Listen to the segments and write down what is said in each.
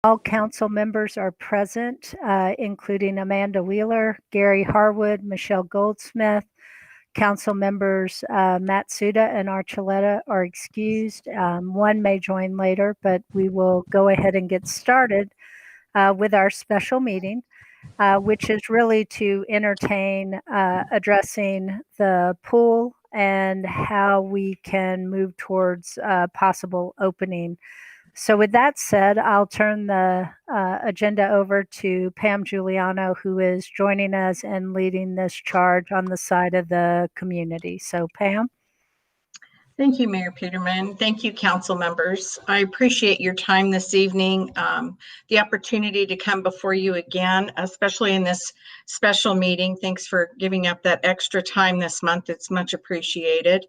All council members are present, including Amanda Wheeler, Gary Harwood, Michelle Goldsmith. Council members Matt Suda and Archuleta are excused. One may join later, but we will go ahead and get started with our special meeting, which is really to entertain addressing the pool and how we can move towards possible opening. So with that said, I'll turn the agenda over to Pam Giuliano, who is joining us and leading this charge on the side of the community. So Pam. Thank you, Mayor Peterman. Thank you, council members. I appreciate your time this evening, the opportunity to come before you again, especially in this special meeting. Thanks for giving up that extra time this month. It's much appreciated.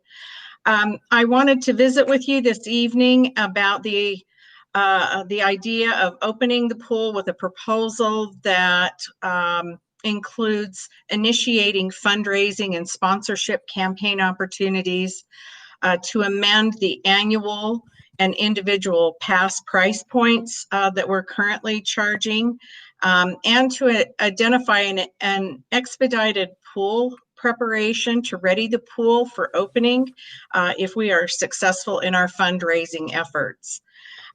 I wanted to visit with you this evening about the idea of opening the pool with a proposal that includes initiating fundraising and sponsorship campaign opportunities, to amend the annual and individual pass price points that we're currently charging, and to identify an expedited pool preparation to ready the pool for opening if we are successful in our fundraising efforts.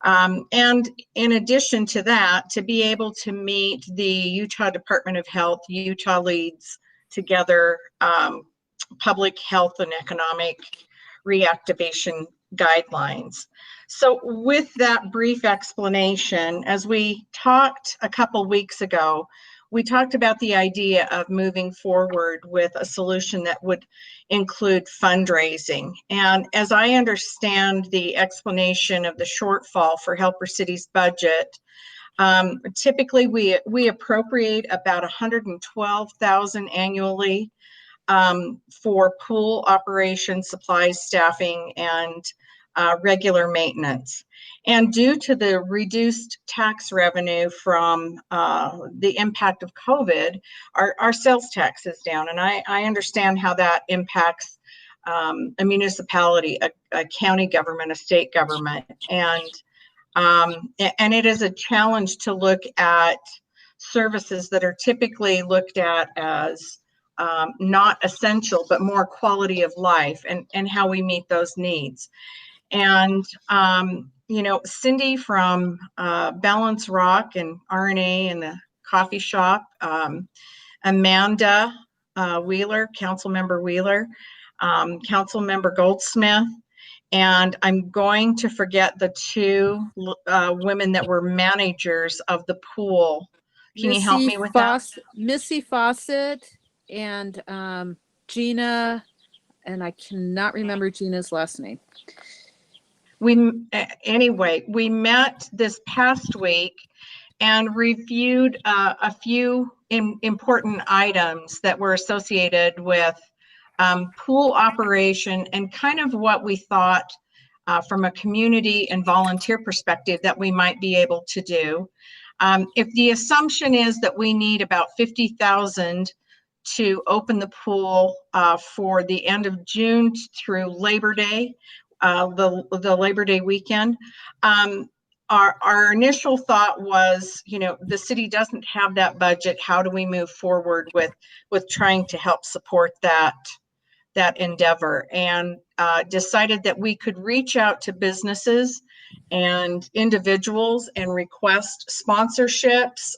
And in addition to that, to be able to meet the Utah Department of Health, Utah Leads Together public health and economic reactivation guidelines. So with that brief explanation, as we talked a couple weeks ago, we talked about the idea of moving forward with a solution that would include fundraising. And as I understand the explanation of the shortfall for Helper City's budget, typically we appropriate about $112,000 annually for pool operations, supplies, staffing, and regular maintenance. And due to the reduced tax revenue from the impact of COVID, our sales tax is down. And I understand how that impacts a municipality, a county government, a state government. And it is a challenge to look at services that are typically looked at as not essential, but more quality of life, and how we meet those needs. And, you know, Cindy from Balance Rock and RNA and the coffee shop, Amanda Wheeler, Council Member Wheeler, Council Member Goldsmith, and I'm going to forget the two women that were managers of the pool. Can you help me with that? Missy Fawcett and Gina, and I cannot remember Gina's last name. Anyway, we met this past week and reviewed a few important items that were associated with pool operation and kind of what we thought from a community and volunteer perspective that we might be able to do. If the assumption is that we need about $50,000 to open the pool for the end of June through Labor Day, the Labor Day weekend. Our initial thought was, you know, the city doesn't have that budget. How do we move forward with trying to help support that endeavor? And decided that we could reach out to businesses and individuals and request sponsorships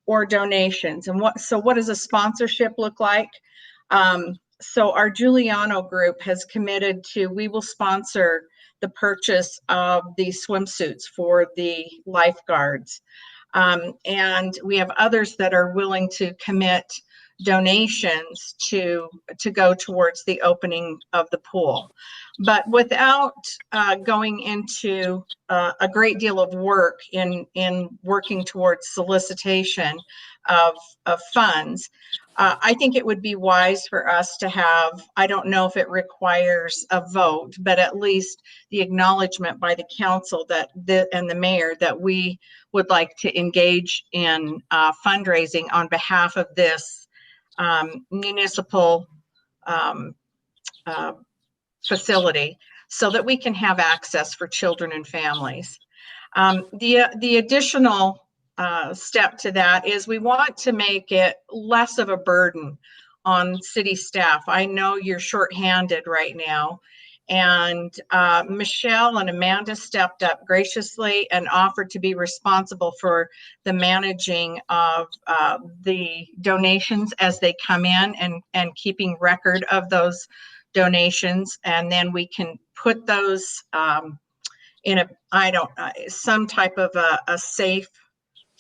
or donations. And what does a sponsorship look like? So our Giuliano group has committed to, we will sponsor the purchase of the swimsuits for the lifeguards. And we have others that are willing to commit donations to go towards the opening of the pool. But without going into a great deal of work in working towards solicitation of funds, I think it would be wise for us to have, I don't know if it requires a vote, but at least the acknowledgement by the council and the mayor that we would like to engage in fundraising on behalf of this municipal facility so that we can have access for children and families. The additional step to that is we want to make it less of a burden on city staff. I know you're shorthanded right now, and Michelle and Amanda stepped up graciously and offered to be responsible for the managing of the donations as they come in, and keeping record of those donations. And then we can put those in some type of a safe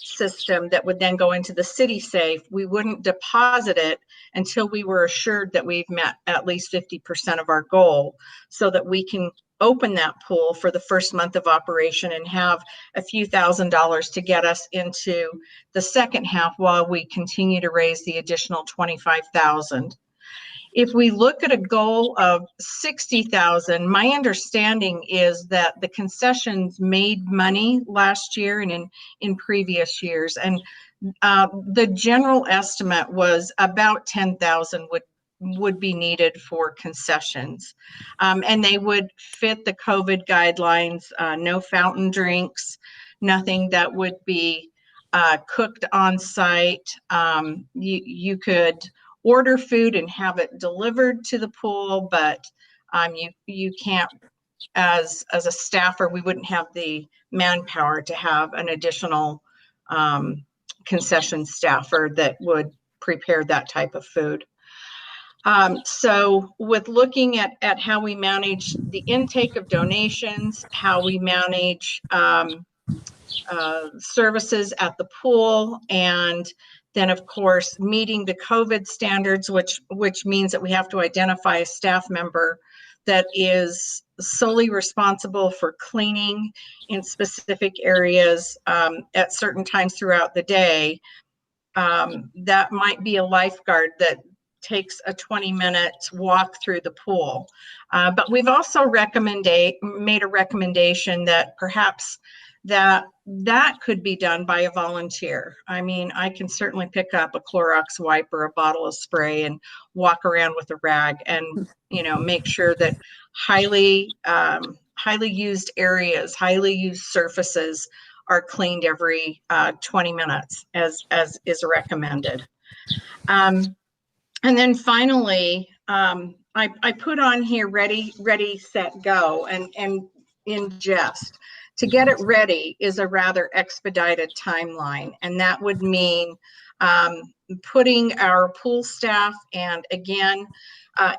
system that would then go into the city safe. We wouldn't deposit it until we were assured that we've met at least 50% of our goal, so that we can open that pool for the first month of operation and have a few $1,000s to get us into the second half while we continue to raise the additional 25,000. If we look at a goal of 60,000, my understanding is that the concessions made money last year and in previous years. And the general estimate was about 10,000 would be needed for concessions. And they would fit the COVID guidelines, no fountain drinks, nothing that would be cooked on site. You could order food and have it delivered to the pool, but you can't, as a staffer, we wouldn't have the manpower to have an additional concession staffer that would prepare that type of food. So with looking at how we manage the intake of donations, how we manage services at the pool, and then of course meeting the COVID standards, which means that we have to identify a staff member that is solely responsible for cleaning in specific areas at certain times throughout the day. That might be a lifeguard that takes a 20-minute walk through the pool. But we've also made a recommendation that perhaps that could be done by a volunteer. I mean, I can certainly pick up a Clorox wipe or a bottle of spray and walk around with a rag and, make sure that highly used areas, highly used surfaces are cleaned every 20 minutes as is recommended. And then finally, I put on here ready, set, go, and in jest. To get it ready is a rather expedited timeline, and that would mean putting our pool staff, and again,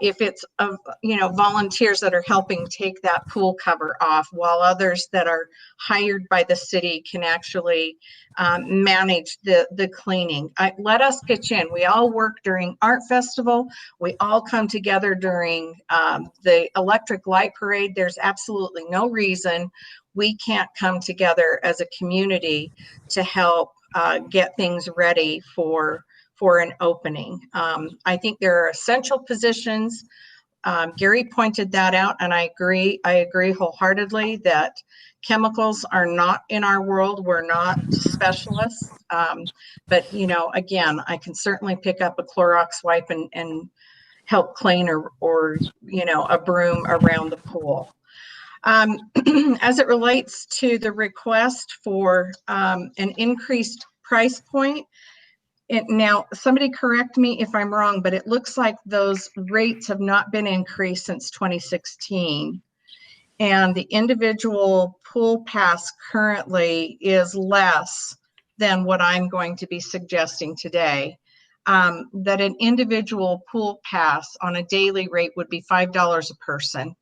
if it's volunteers that are helping take that pool cover off, while others that are hired by the city can actually manage the cleaning. Let us pitch in. We all work during Art Festival. We all come together during the Electric Light Parade. There's absolutely no reason we can't come together as a community to help get things ready for an opening. I think there are essential positions. Gary pointed that out, and I agree wholeheartedly that chemicals are not in our world. We're not specialists, but again, I can certainly pick up a Clorox wipe and help clean or a broom around the pool. As it relates to the request for an increased price point, now somebody correct me if I'm wrong, but it looks like those rates have not been increased since 2016. And the individual pool pass currently is less than what I'm going to be suggesting today. That an individual pool pass on a daily rate would be $5 a person.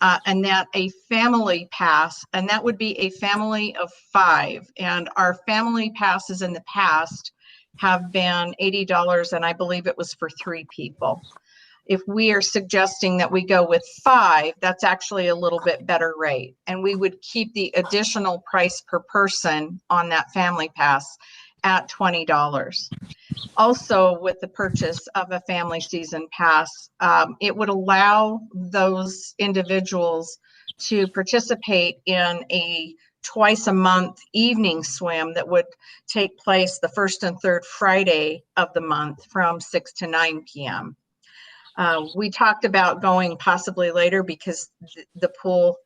And that a family pass, and that would be a family of 5. And our family passes in the past have been $80, and I believe it was for 3 people. If we are suggesting that we go with 5, that's actually a little bit better rate. And we would keep the additional price per person on that family pass at $20. Also, with the purchase of a family season pass, it would allow those individuals to participate in a twice a month evening swim that would take place the first and third Friday of the month from 6 to 9 p.m. We talked about going possibly later because the pool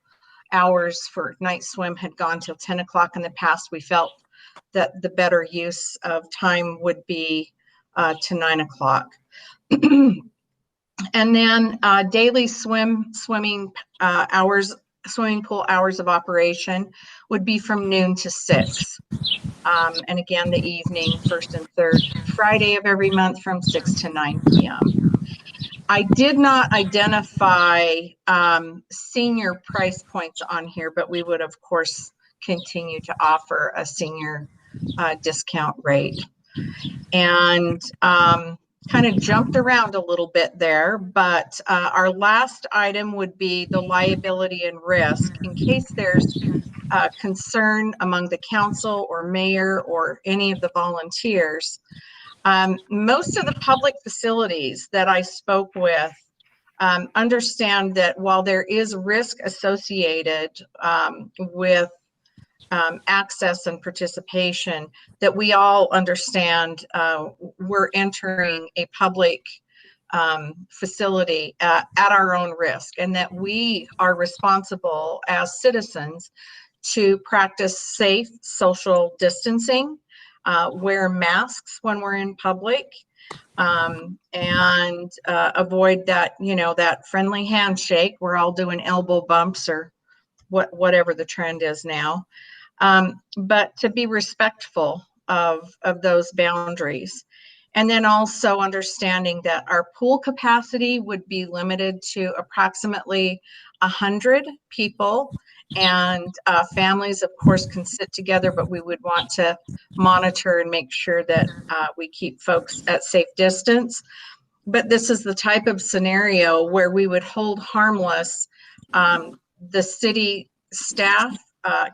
hours for night swim had gone till 10 o'clock in the past. We felt that the better use of time would be to 9 o'clock. And then daily swimming hours, swimming pool hours of operation would be from noon to 6. And again, the evening, first and third Friday of every month from 6 to 9 p.m. I did not identify senior price points on here, but we would, of course, continue to offer a senior discount rate. And kind of jumped around a little bit there, but our last item would be the liability and risk in case there's concern among the council or mayor or any of the volunteers. Most of the public facilities that I spoke with understand that while there is risk associated with access and participation, that we all understand we're entering a public facility at our own risk, and that we are responsible as citizens to practice safe social distancing, wear masks when we're in public, and avoid that, that friendly handshake. We're all doing elbow bumps or whatever the trend is now. But to be respectful of those boundaries. And then also understanding that our pool capacity would be limited to approximately 100 people, and families, of course, can sit together, but we would want to monitor and make sure that we keep folks at safe distance. But this is the type of scenario where we would hold harmless the city staff,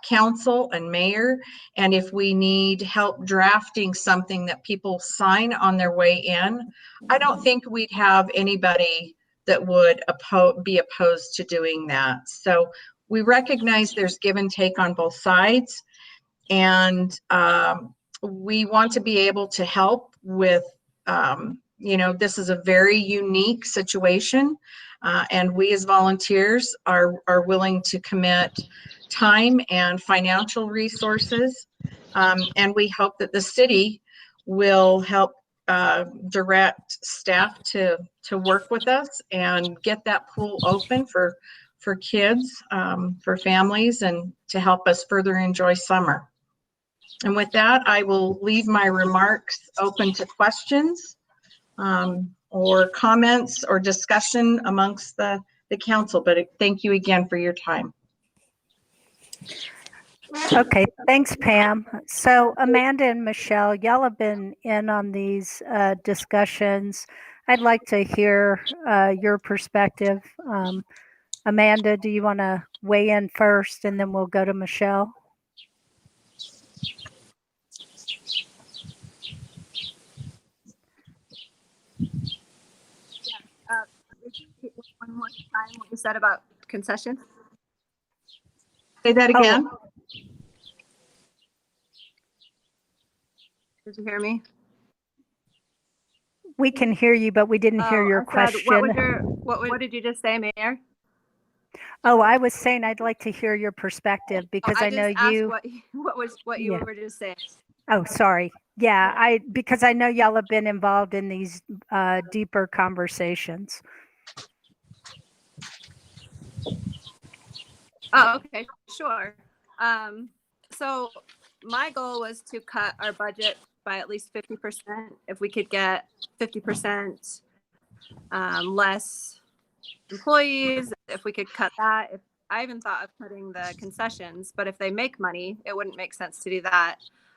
council and mayor, and if we need help drafting something that people sign on their way in, I don't think we'd have anybody that would be opposed to doing that. So we recognize there's give and take on both sides, and we want to be able to help with, this is a very unique situation, and we as volunteers are willing to commit time and financial resources, and we hope that the city will help direct staff to work with us and get that pool open for kids, for families, and to help us further enjoy summer. And with that, I will leave my remarks open to questions or comments or discussion amongst the council, but thank you again for your time. Okay, thanks, Pam. So Amanda and Michelle, y'all have been in on these discussions. I'd like to hear your perspective. Amanda, do you want to weigh in first, and then we'll go to Michelle? One more time what you said about concessions. Say that again. Oh. Did you hear me? We can hear you, but we didn't hear your question. What did you just say, Mayor? Oh, I was saying I'd like to hear your perspective because I know you. What you were just saying. Oh, sorry. Yeah, because I know y'all have been involved in these deeper conversations. Oh, okay, sure. So my goal was to cut our budget by at least 50%. If we could get 50% less employees, if we could cut that. If I even thought of cutting the concessions, but if they make money, it wouldn't make sense to do that.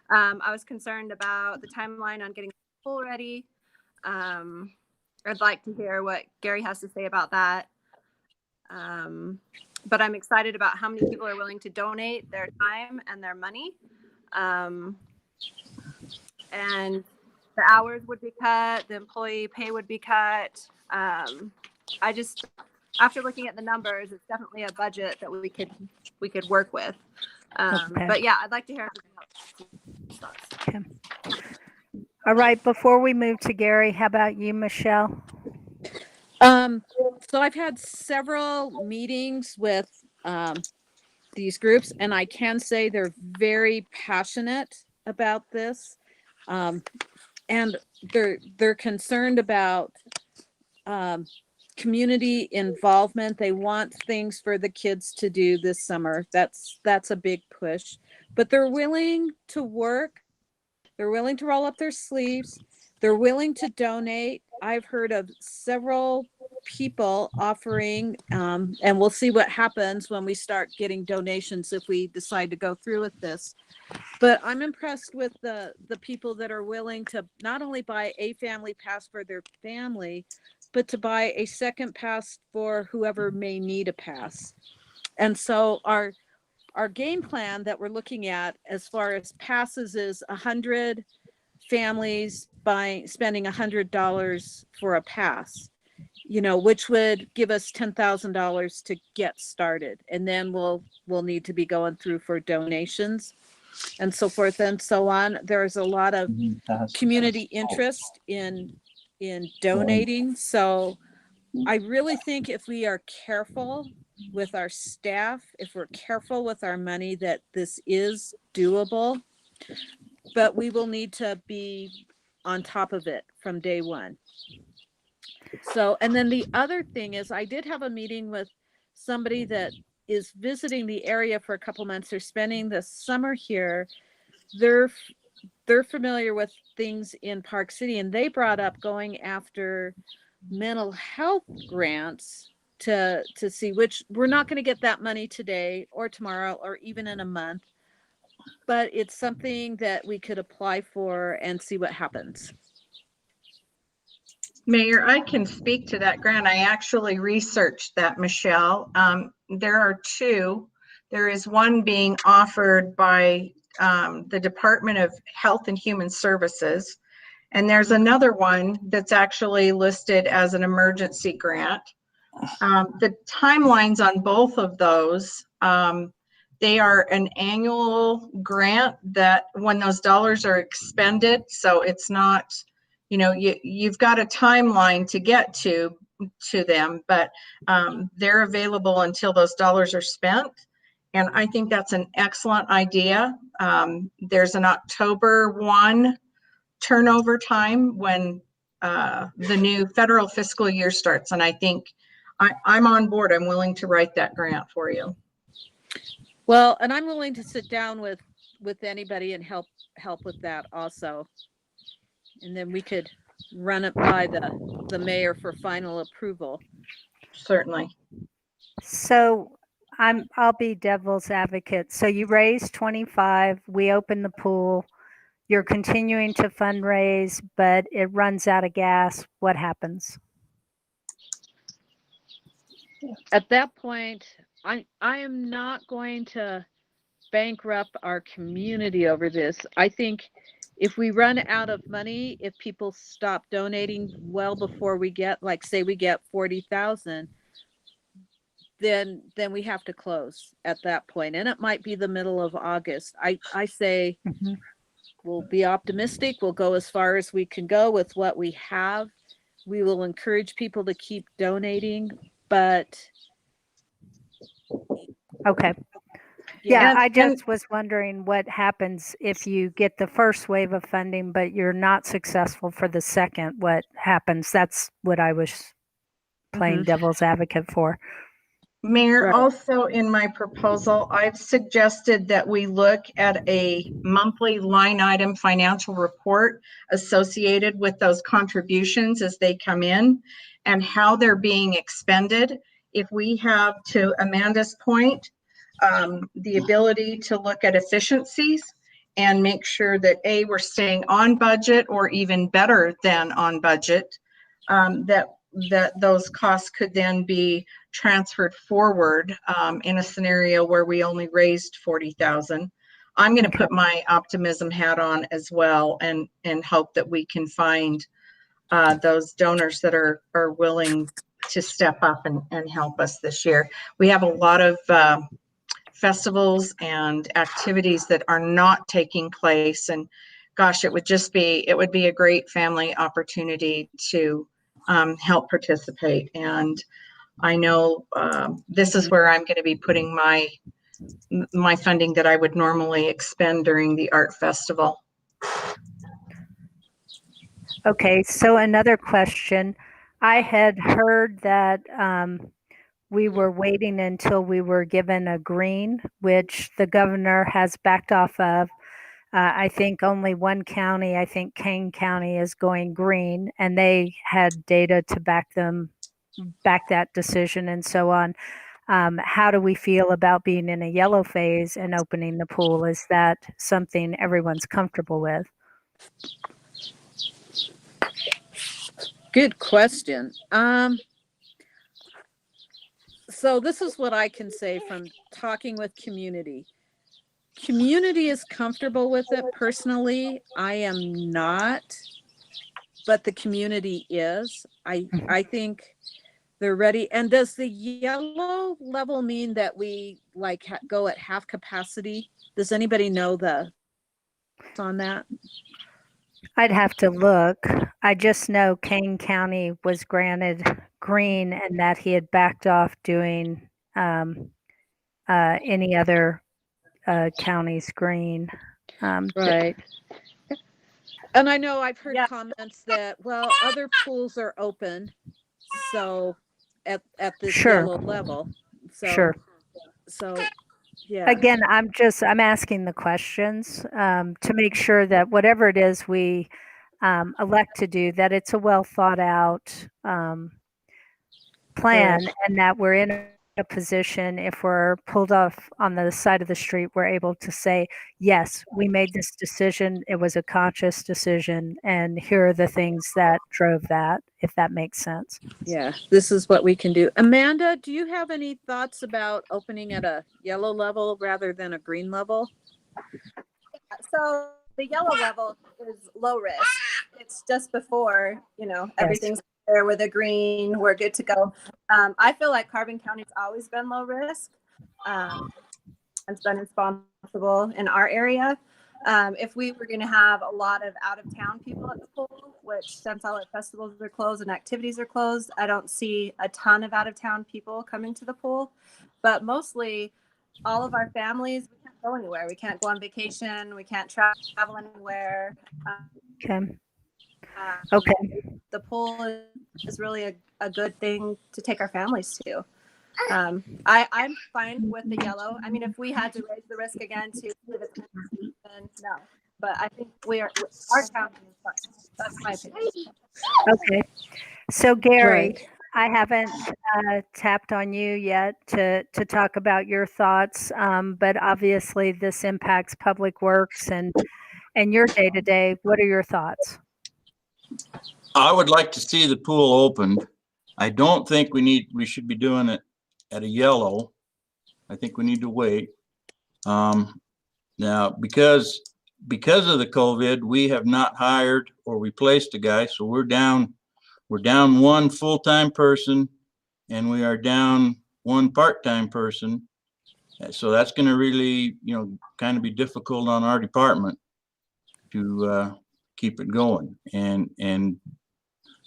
I was concerned about the timeline on getting the pool ready. I'd like to hear what Gary has to say about that. But I'm excited about how many people are willing to donate their time and their money. And the hours would be cut, the employee pay would be cut. After looking at the numbers, it's definitely a budget that we could work with. Okay. But yeah, I'd like to hear thoughts. Okay. All right, before we move to Gary, how about you, Michelle? So I've had several meetings with these groups, and I can say they're very passionate about this, and they're concerned about community involvement. They want things for the kids to do this summer. That's a big push, but they're willing to work. They're willing to roll up their sleeves. They're willing to donate. I've heard of several people offering, and we'll see what happens when we start getting donations if we decide to go through with this. But I'm impressed with the people that are willing to not only buy a family pass for their family, but to buy a second pass for whoever may need a pass. And so our game plan that we're looking at as far as passes is 100 families spending $100 for a pass, which would give us $10,000 to get started. And then we'll need to be going through for donations and so forth and so on. There's a lot of community interest in donating. So I really think if we are careful with our staff, if we're careful with our money, that this is doable, but we will need to be on top of it from day one. So, and then the other thing is, I did have a meeting with somebody that is visiting the area for a couple months. They're spending the summer here. They're familiar with things in Park City, and they brought up going after mental health grants to see, which we're not going to get that money today or tomorrow or even in a month, but it's something that we could apply for and see what happens. Mayor, I can speak to that grant. I actually researched that, Michelle. There are two. There is one being offered by the Department of Health and Human Services, and there's another one that's actually listed as an emergency grant. The timelines on both of those, they are an annual grant that when those dollars are expended, so it's not, you've got a timeline to get to them, but they're available until those dollars are spent. And I think that's an excellent idea. There's an October 1 turnover time when the new federal fiscal year starts. And I think I'm on board. I'm willing to write that grant for you. Well, and I'm willing to sit down with anybody and help with that also. And then we could run it by the mayor for final approval. Certainly. So I'll be devil's advocate. So you raised 25, we open the pool, you're continuing to fundraise, but it runs out of gas. What happens? At that point, I am not going to bankrupt our community over this. I think if we run out of money, if people stop donating well before we get, like, say we get 40,000, then we have to close at that point. And it might be the middle of August. I say we'll be optimistic. We'll go as far as we can go with what we have. We will encourage people to keep donating, but okay. Yeah, I just was wondering what happens if you get the first wave of funding, but you're not successful for the second. What happens? That's what I was playing devil's advocate for. Mayor, Right. Also in my proposal, I've suggested that we look at a monthly line item financial report associated with those contributions as they come in and how they're being expended. If we have, to Amanda's point, the ability to look at efficiencies and make sure that we're staying on budget or even better than on budget, that those costs could then be transferred forward in a scenario where we only raised 40,000. I'm going to put my optimism hat on as well and hope that we can find those donors that are willing to step up and help us this year. We have a lot of festivals and activities that are not taking place, and gosh, it would be a great family opportunity to help participate. And I know this is where I'm going to be putting my my funding that I would normally expend during the art festival. Okay, so another question. I had heard that we were waiting until we were given a green, which the governor has backed off of. I think only one county, I think Kane County, is going green, and they had data to back that decision and so on. How do we feel about being in a yellow phase and opening the pool? Is that something everyone's comfortable with? Good question. So this is what I can say from talking with community. Community is comfortable with it. Personally, I am not, but the community is. I think they're ready. And does the yellow level mean that we like go at half capacity? Does anybody know on that? I'd have to look. I just know Kane County was granted green and that he had backed off doing any other counties green. Right. And I know I've heard Yeah. comments that, well, other pools are open, so at this Sure. yellow level. So, Sure. So, yeah. Again, I'm asking the questions to make sure that whatever it is we elect to do, that it's a well thought out plan, and that we're in a position, if we're pulled off on the side of the street, we're able to say, yes, we made this decision. It was a conscious decision, and here are the things that drove that, if that makes sense. Yeah, this is what we can do. Amanda, do you have any thoughts about opening at a yellow level rather than a green level? So the yellow level is low risk. It's just before, everything's there with a green, we're good to go. I feel like Carbon County's always been low risk. It's been responsible in our area. If we were going to have a lot of out-of-town people at the pool, which since all our festivals are closed and activities are closed, I don't see a ton of out-of-town people coming to the pool. But mostly, all of our families, we can't go anywhere. We can't go on vacation. We can't travel anywhere. Okay. The pool is really a good thing to take our families to. I'm fine with the yellow. I mean, if we had to raise the risk again then no. But I think our county is fine. That's my opinion. Okay. So Gary, Right. I haven't tapped on you yet to talk about your thoughts, but obviously this impacts Public Works and your day-to-day. What are your thoughts? I would like to see the pool opened. I don't think we should be doing it at a yellow. I think we need to wait. Now, because of the COVID, we have not hired or replaced a guy, so we're down one full-time person and we are down one part-time person. So that's going to really, kind of be difficult on our department to keep it going. And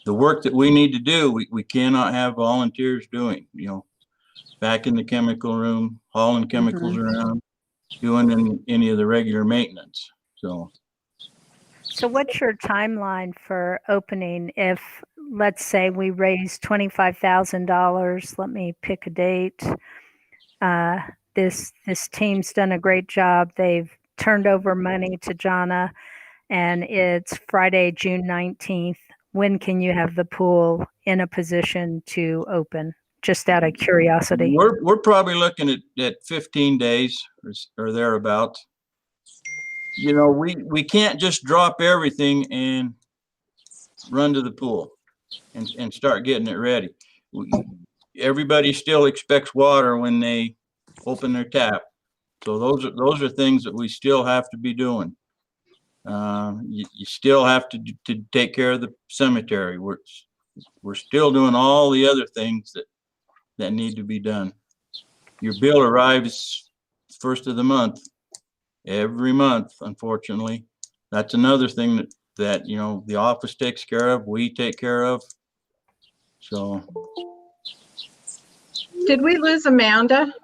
the work that we need to do, we cannot have volunteers doing, back in the chemical room, hauling chemicals around, doing any of the regular maintenance. So what's your timeline for opening if, let's say, we raise $25,000? Let me pick a date. This team's done a great job. They've turned over money to Jana, and it's Friday, June 19th. When can you have the pool in a position to open? Just out of curiosity. we're probably looking at 15 days or thereabouts. We can't just drop everything and run to the pool and start getting it ready. Everybody still expects water when they open their tap. So those are things that we still have to be doing. You still have to take care of the cemetery. We're still doing all the other things that need to be done. Your bill arrives first of the month, every month, unfortunately. That's another thing that the office takes care of, we take care of. So. Did we lose Amanda?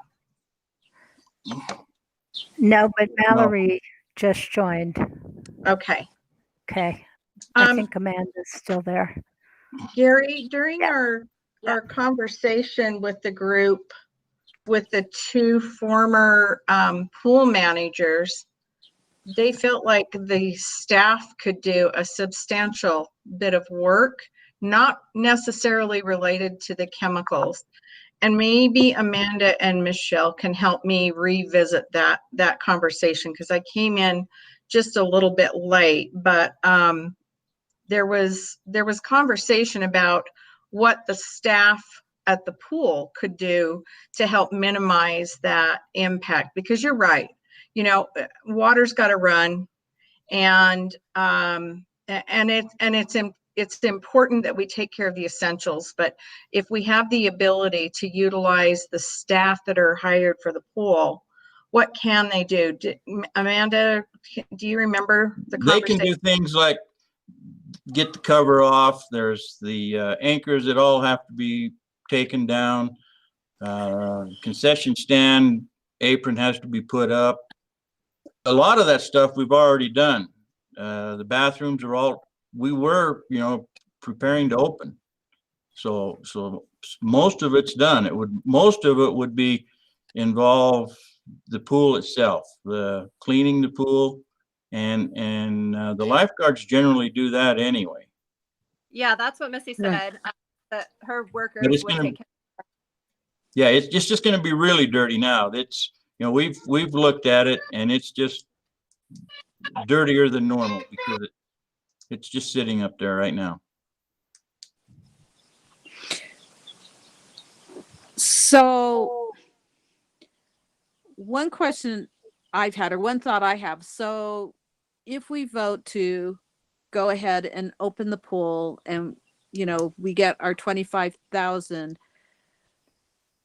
No, but Mallory just joined. Okay. Okay. I Um, think Amanda's still there. Gary, during Yeah. our conversation with the group, with the two former pool managers, they felt like the staff could do a substantial bit of work, not necessarily related to the chemicals. And maybe Amanda and Michelle can help me revisit that conversation, because I came in just a little bit late, but there was conversation about what the staff at the pool could do to help minimize that impact. Because you're right, you know, water's got to run, and it's important that we take care of the essentials. But if we have the ability to utilize the staff that are hired for the pool, what can they do? Amanda, do you remember the They can conversation? do things like get the cover off. There's the anchors that all have to be taken down. Concession stand apron has to be put up. A lot of that stuff we've already done. The bathrooms are all, we were, you know, preparing to open. So most of it's done. Most of it would be involve the pool itself, the cleaning the pool, and the lifeguards generally do that anyway. Yeah, that's what Missy Right. said, that her workers But it's would gonna, take care. yeah, it's just going to be really dirty now. It's, you know, we've looked at it, and it's just dirtier than normal because it's just sitting up there right now. So one question I've had, or one thought I have, so if we vote to go ahead and open the pool and, you know, we get our 25,000,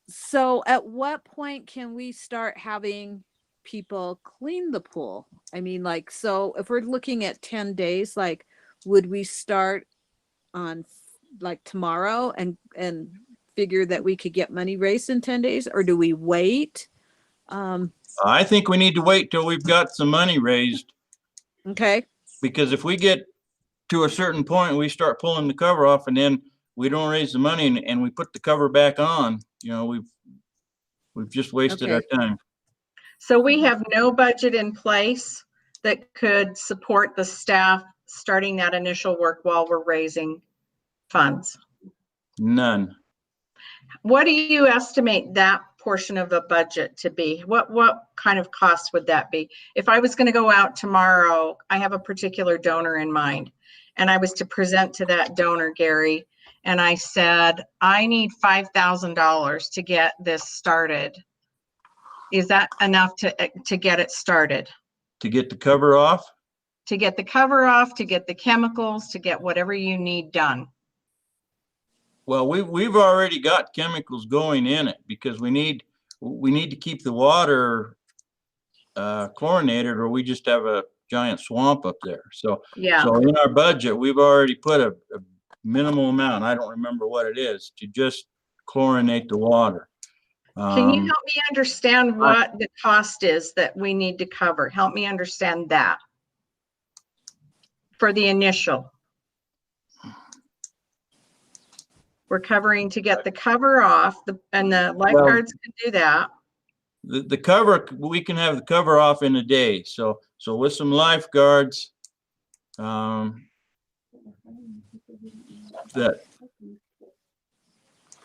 so at what point can we start having people clean the pool? I mean, like, so if we're looking at 10 days, like, would we start on like tomorrow and figure that we could get money raised in 10 days, or do we wait? I think we need to wait till we've got some money raised, Okay. because if we get to a certain point, we start pulling the cover off, and then we don't raise the money, and we put the cover back on, you know, we've just wasted our Okay. time. So we have no budget in place that could support the staff starting that initial work while we're raising funds. None. What do you estimate that portion of a budget to be? What kind of cost would that be? If I was going to go out tomorrow, I have a particular donor in mind, and I was to present to that donor, Gary, and I said, I need $5,000 to get this started. Is that enough to get it started? To get the cover off? To get the cover off, to get the chemicals, to get whatever you need done? Well, we've already got chemicals going in it, because we need to keep the water chlorinated, or we just have a giant swamp up there. So Yeah. so in our budget, we've already put a minimal amount, I don't remember what it is, to just chlorinate the water. Can you help me understand what the cost is that we need to cover? Help me understand that for the initial. We're covering to get the cover off, and the lifeguards can do that. The cover, we can have the cover off in a day. So with some lifeguards,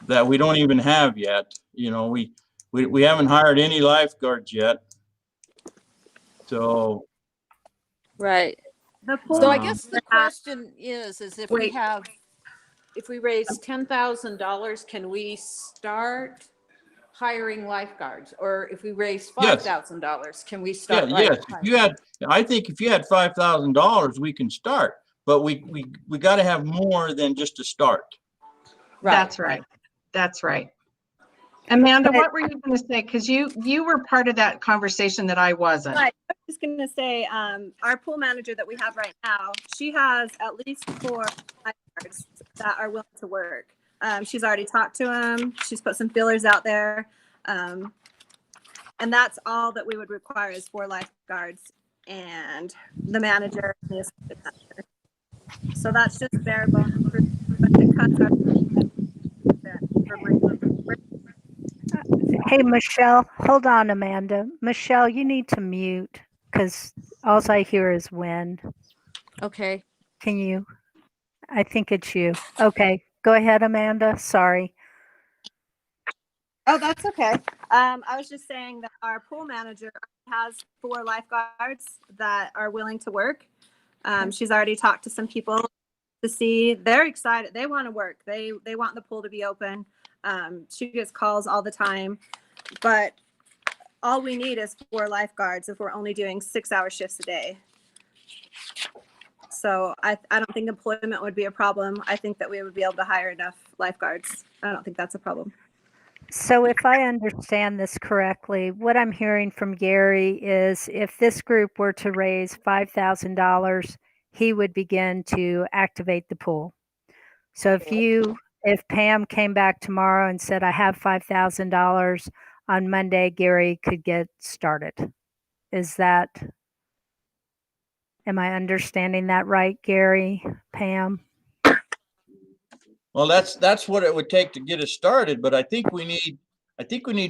that we don't even have yet. You know, we haven't hired any lifeguards yet. So Right. The pool. So I guess the question is if Wait. if we raise $10,000, can we start hiring lifeguards? Or if we raise Yes. $5,000, can we yeah, start? yes, I think if you had $5,000, we can start, but we got to have more than just a start. That's right. That's right. Amanda, what were you going to say? Because you were part of that conversation that I wasn't. Right. I was just going to say, our pool manager that we have right now, she has at least 4 lifeguards that are willing to work. She's already talked to them. She's put some feelers out there. And And that's all that we would require is 4 lifeguards and the manager and the assistant manager. So that's just bare bones, but it cuts our for bringing. Hey, Michelle, hold on, Amanda. Michelle, you need to mute because all I hear is wind. Okay. Can you? I think it's you. Okay, go ahead, Amanda. Sorry. Oh, that's okay. I was just saying that our pool manager has 4 lifeguards that are willing to work. She's already talked to some people to see. They're excited. They want to work. They want the pool to be open. She gets calls all the time, but all we need is 4 lifeguards if we're only doing 6-hour shifts a day. So I don't think employment would be a problem. I think that we would be able to hire enough lifeguards. I don't think that's a problem. So if I understand this correctly, what I'm hearing from Gary is if this group were to raise $5,000, he would begin to activate the pool. So if Pam came back tomorrow and said, I have $5,000 on Monday, Gary could get started. Am I understanding that right, Gary, Pam? Well, that's what it would take to get us started, but I think we need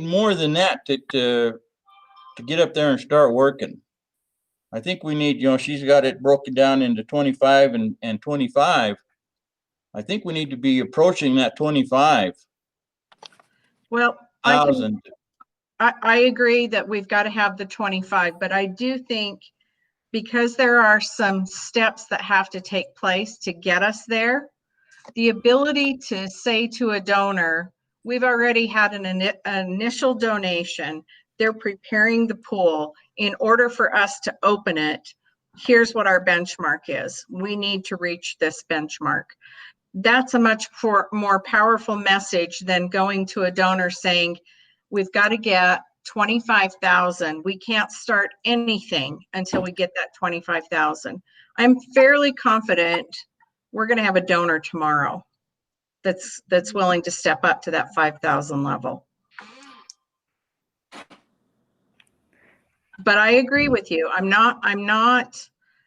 more than that to get up there and start working. I think we need, she's got it broken down into 25 and 25. I think we need to be approaching that 25,000. Well, I agree that we've got to have the 25, but I do think because there are some steps that have to take place to get us there, the ability to say to a donor, we've already had an initial donation, they're preparing the pool. In order for us to open it, here's what our benchmark is. We need to reach this benchmark. That's a much more powerful message than going to a donor saying, we've got to get 25,000. We can't start anything until we get that 25,000. I'm fairly confident we're going to have a donor tomorrow that's willing to step up to that 5,000 level. But I agree with you. I'm not,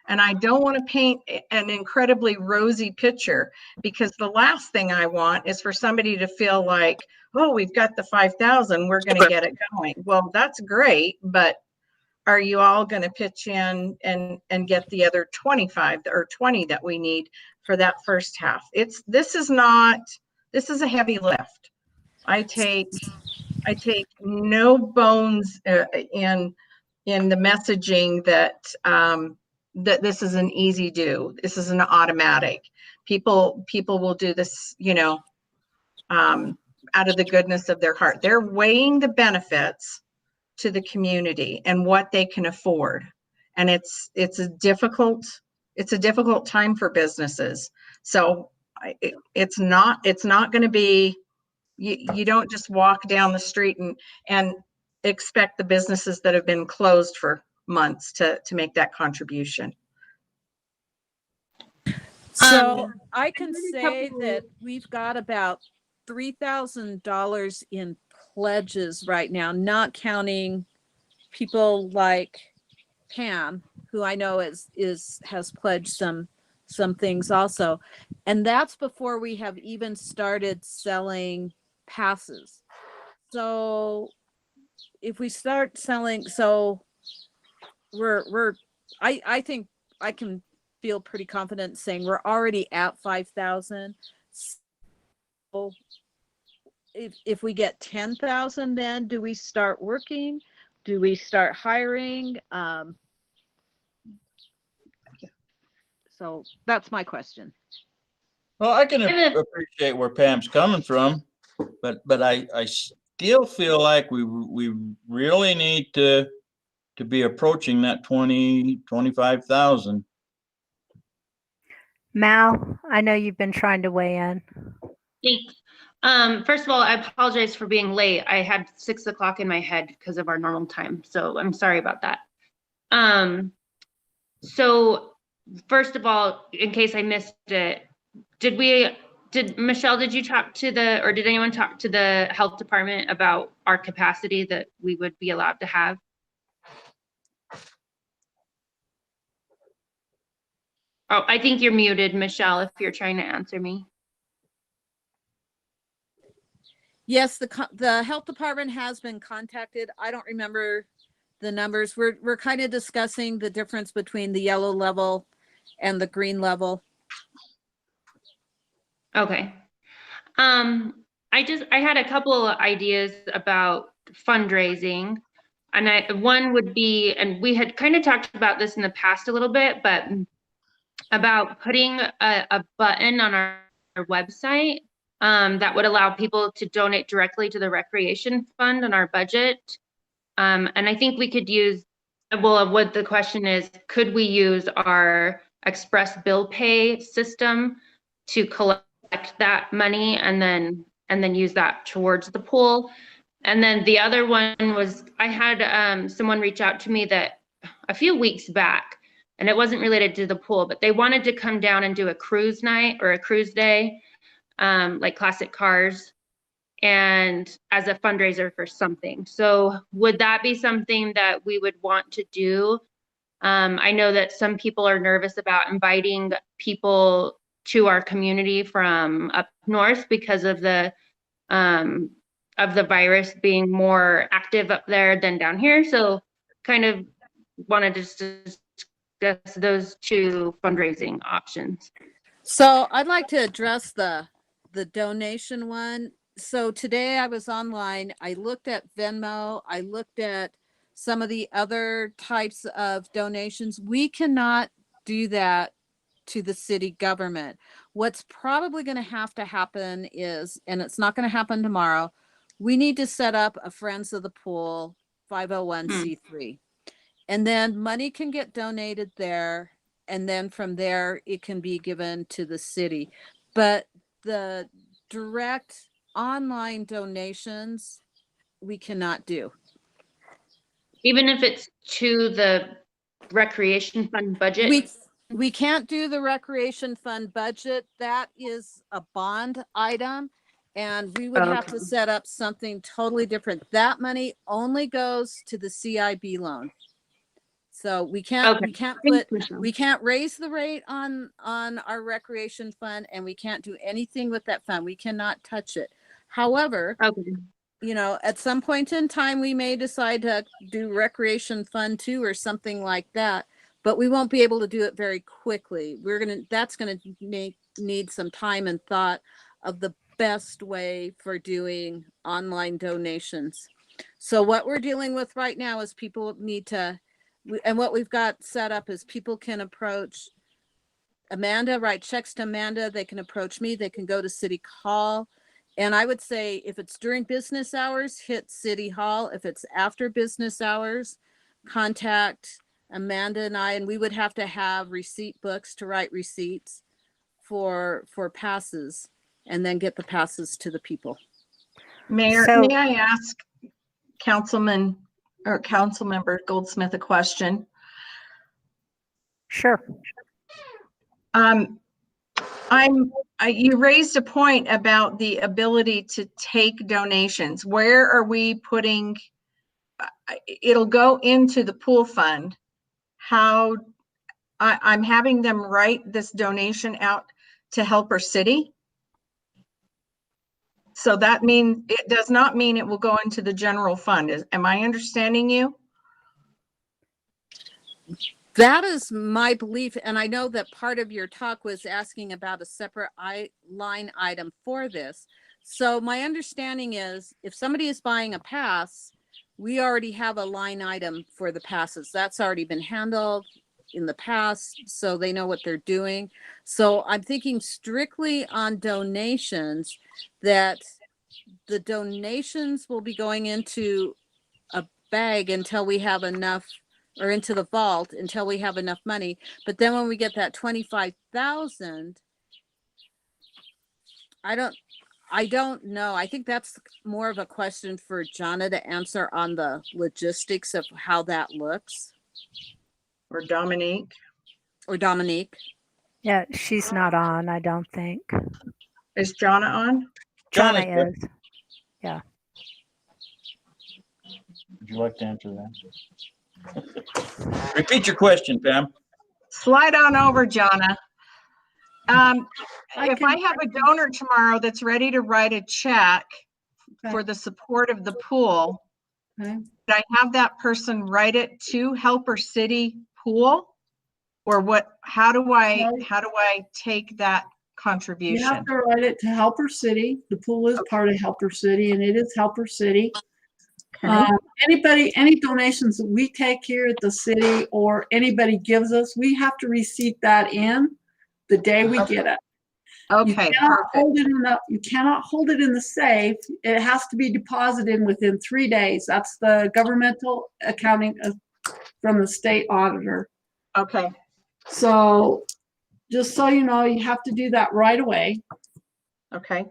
and I don't want to paint an incredibly rosy picture, because the last thing I want is for somebody to feel like, oh, we've got the 5,000, we're going to get it going. Well, that's great, but are you all going to pitch in and get the other 25 or 20 that we need for that first half? This is a heavy lift. I take no bones in the messaging that that this is an easy do. This is an automatic. People will do this, out of the goodness of their heart. They're weighing the benefits to the community and what they can afford. And it's a difficult time for businesses. So it's not going to be, you don't just walk down the street and expect the businesses that have been closed for months to make that contribution. So I can say that we've got about $3,000 in pledges right now, not counting people like Pam, who I know has pledged some things also. And that's before we have even started selling passes. So if we start selling, I think I can feel pretty confident saying we're already at 5,000. So if we get 10,000, then do we start working? Do we start hiring? So that's my question. Well, I can appreciate where Pam's coming from, but I still feel like we really need to be approaching that 25,000. Mal, I know you've been trying to weigh in. Thanks. First of all, I apologize for being late. I had 6 o'clock in my head because of our normal time. So I'm sorry about that. So first of all, in case I missed it, did Michelle, did you talk to or did anyone talk to the health department about our capacity that we would be allowed to have? Oh, I think you're muted, Michelle, if you're trying to answer me. Yes, the health department has been contacted. I don't remember the numbers. We're kind of discussing the difference between the yellow level and the green level. Okay. I had a couple of ideas about fundraising. And one would be, and we had kind of talked about this in the past a little bit, but about putting a button on our website that would allow people to donate directly to the recreation fund on our budget. And I think we could use, well, what the question is, could we use our express bill pay system to collect that money and then use that towards the pool? And then the other one was, I had someone reach out to me that a few weeks back, and it wasn't related to the pool, but they wanted to come down and do a cruise night or a cruise day, like Classic Cars, and as a fundraiser for something. So would that be something that we would want to do? I know that some people are nervous about inviting people to our community from up north because of the virus being more active up there than down here. So kind of wanted to discuss those two fundraising options. So I'd like to address the donation one. So today I was online, I looked at Venmo, I looked at some of the other types of donations. We cannot do that to the city government. What's probably going to happen is, and it's not going to happen tomorrow, we need to set up a Friends of the Pool 501c3. And then money can get donated there. And then from there, it can be given to the city. But the direct online donations, we cannot do. Even if it's to the recreation fund budget? We can't do the recreation fund budget. That is a bond item. And we would have to set up something totally different. That money only goes to the CIB loan. So we can't raise the rate on our recreation fund, and we can't do anything with that fund. We cannot touch it. However, at some point in time, we may decide to do recreation fund 2 or something like that, but we won't be able to do it very quickly. That's going to need some time and thought of the best way for doing online donations. So what we're dealing with right now is people need to, and what we've got set up is people can approach Amanda, write checks to Amanda. They can approach me. They can go to City Hall. And I would say if it's during business hours, hit City Hall. If it's after business hours, contact Amanda and I, and we would have to have receipt books to write receipts for passes and then get the passes to the people. Mayor, So- may I ask Councilman or Councilmember Goldsmith a question? Sure. You raised a point about the ability to take donations. Where are we putting, it'll go into the pool fund. I'm having them write this donation out to Helper City. So that means, it does not mean it will go into the general fund. Am I understanding you? That is my belief. And I know that part of your talk was asking about a separate line item for this. So my understanding is if somebody is buying a pass, we already have a line item for the passes. That's already been handled in the past, so they know what they're doing. So I'm thinking strictly on donations, that the donations will be going into a bag until we have enough, or into the vault until we have enough money. But then when we get that 25,000, I don't know. I think that's more of a question for Jonna to answer on the logistics of how that looks. Or Dominique? Or Dominique. Yeah, she's not on, I don't think. Is Jonna on? John is Jonna here. is. Would you like to answer that? Repeat your question, Pam. Slide on over, Jonna. If I can- have a donor tomorrow that's ready to write a check for Okay. the support of the pool, Okay. should I have that person write it to Helper City Pool? Or what, how do I take that You contribution? have to write it to Helper City. The pool is part of Helper City, and it is Helper City. Okay. Any donations that we take here at the city or anybody gives us, we have to receipt that in the day we get it. Okay, You cannot hold it in the safe. It has to be deposited within 3 days. That's the governmental accounting from the state auditor. okay. So just so you know, you have to do that right away. Okay.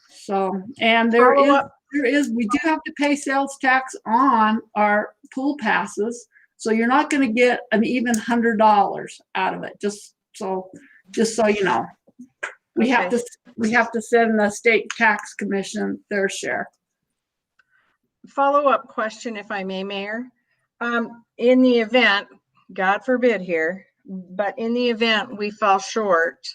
So, and Follow up. we do have to pay sales tax on our pool passes. So you're not going to get an even $100 out of it. Just so you know, we have to send the state tax commission their share. Follow-up question, if I may, Mayor. In the event, God forbid here, but in the event we fall short,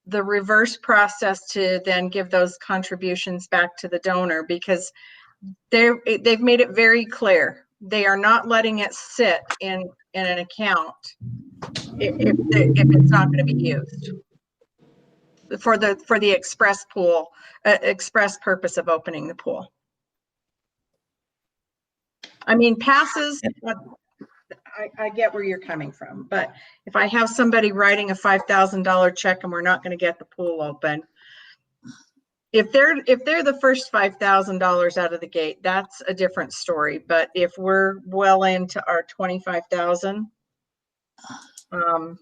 the reverse process to then give those contributions back to the donor, because they've made it very clear. They are not letting it sit in an account if it's not going to be used for the express purpose of opening the pool. I mean, passes, I get where you're coming from, but if I have somebody writing a $5,000 check and we're not going to get the pool open, if they're the first $5,000 out of the gate, that's a different story. But if we're well into our 25,000, how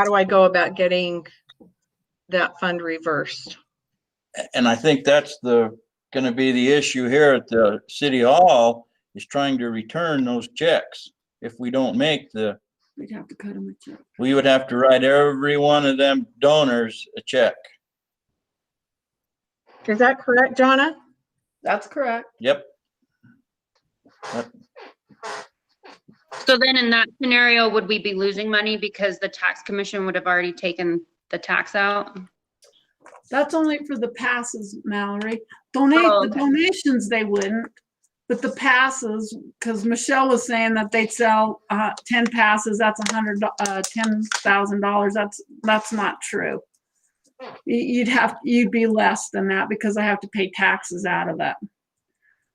do I go about getting that fund reversed? And I think that's gonna be the issue here at the city hall, is trying to return those checks. If we don't make We'd have to cut them a check. we would have to write every one of them donors a check. Is that correct, Jonna? That's correct. Yep. So then in that scenario, would we be losing money because the tax commission would have already taken the tax out? That's only for the passes, Mallory. The donations, they wouldn't. But the passes, because Michelle was saying that they'd sell 10 passes, that's $10,000. That's not true. You'd be less than that because I have to pay taxes out of that.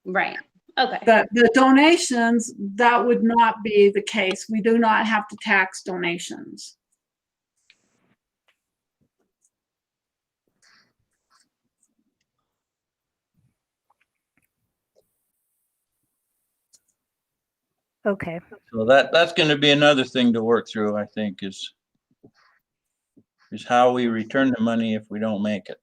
Right. Okay. The donations, that would not be the case. We do not have to tax donations. Okay. So that's gonna be another thing to work through, I think, is how we return the money if we don't make it.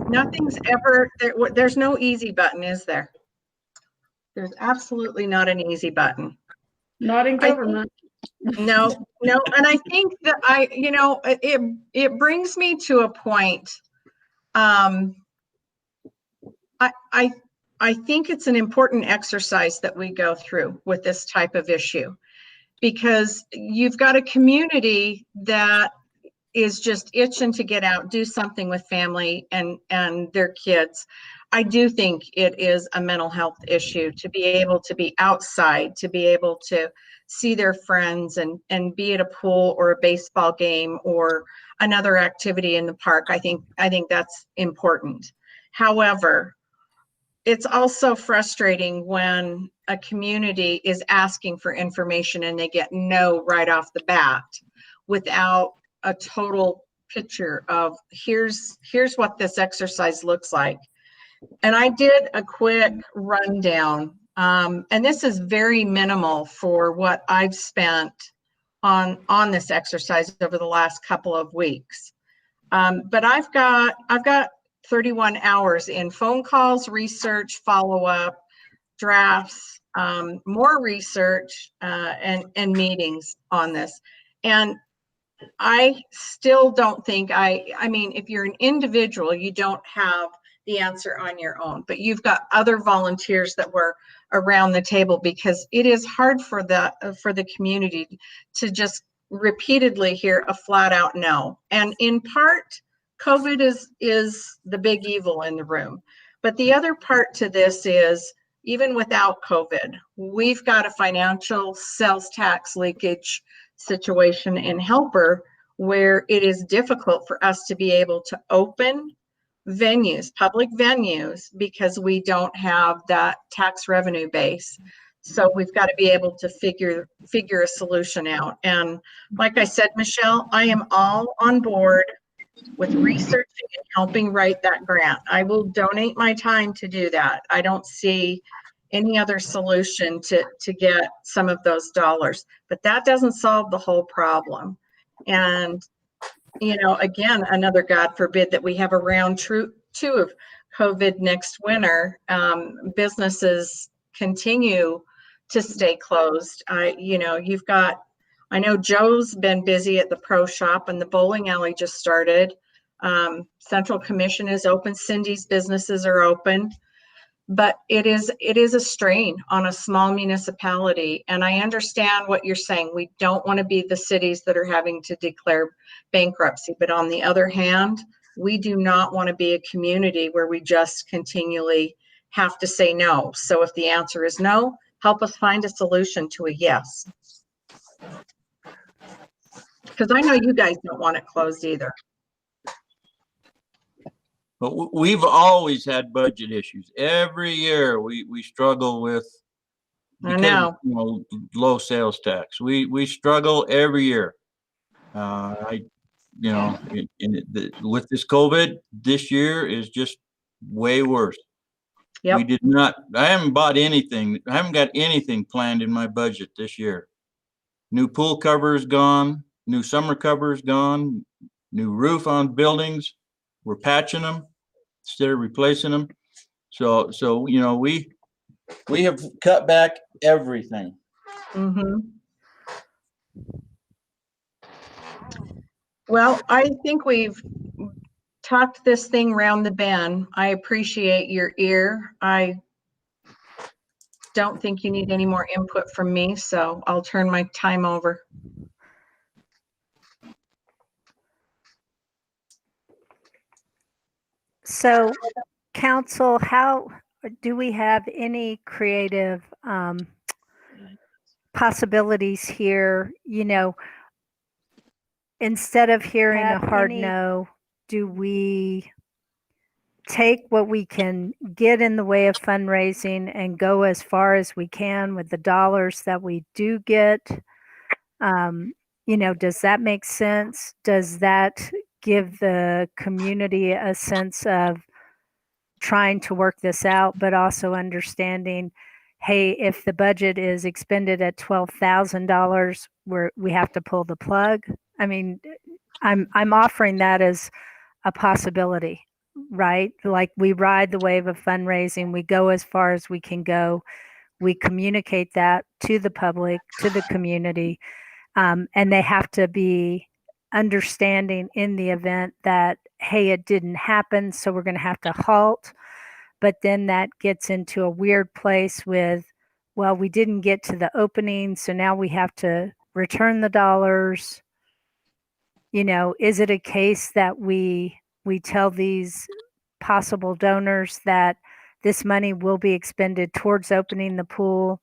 Nothing's ever, there's no easy button, is there? There's absolutely not an easy button. Not in I think- government. No, and I think that it brings me to a point. I think it's an important exercise that we go through with this type of issue, because you've got a community that is just itching to get out, do something with family and their kids. I do think it is a mental health issue to be able to be outside, to be able to see their friends and be at a pool or a baseball game or another activity in the park. I think that's important. However, it's also frustrating when a community is asking for information and they get no right off the bat without a total picture of here's what this exercise looks like. And I did a quick rundown, and this is very minimal for what I've spent on this exercise over the last couple of weeks. But I've got 31 hours in phone calls, research, follow-up, drafts, more research and meetings on this. And I still don't think I mean, if you're an individual, you don't have the answer on your own, but you've got other volunteers that were around the table, because it is hard for the community to just repeatedly hear a flat out no. And in part, COVID is the big evil in the room. But the other part to this is, even without COVID, we've got a financial sales tax leakage situation in Helper where it is difficult for us to be able to open venues, public venues, because we don't have that tax revenue base. So we've got to be able to figure a solution out. And like I said, Michelle, I am all on board with researching and helping write that grant. I will donate my time to do that. I don't see any other solution to get some of those dollars, but that doesn't solve the whole problem. And, you know, again, another God forbid that we have a round two of COVID next winter, businesses continue to stay closed. You know, I know Joe's been busy at the pro shop, and the bowling alley just started. Central Commission is open. Cindy's businesses are open. But it is a strain on a small municipality. And I understand what you're saying. We don't want to be the cities that are having to declare bankruptcy. But on the other hand, we do not want to be a community where we just continually have to say no. So if the answer is no, help us find a solution to a yes. Because I know you guys don't want it closed either. But we've always had budget issues. Every year we struggle with, I know. You know, low sales tax. We struggle every year. You know, with this COVID, this year is just way worse. Yep. I haven't bought anything. I haven't got anything planned in my budget this year. New pool covers gone, new summer covers gone, new roof on buildings. We're patching them instead of replacing them. So you know, we have cut back everything. Mm-hmm. Well, I think we've talked this thing round the bend. I appreciate your ear. I don't think you need any more input from me, so I'll turn my time over. So, council, how do we have any creative possibilities here? You know, instead of hearing a hard no, do we take what we can get in the way of fundraising and go as far as we can with the dollars that we do get? You know, does that make sense? Does that give the community a sense of trying to work this out, but also understanding, hey, if the budget is expended at $12,000, we have to pull the plug? I mean, I'm offering that as a possibility, right? Like, we ride the wave of fundraising, we go as far as we can go, we communicate that to the public, to the community, and they have to be understanding in the event that, hey, it didn't happen, so we're going to have to halt. But then that gets into a weird place with, well, we didn't get to the opening, so now we have to return the dollars. You know, is it a case that we tell these possible donors that this money will be expended towards opening the pool,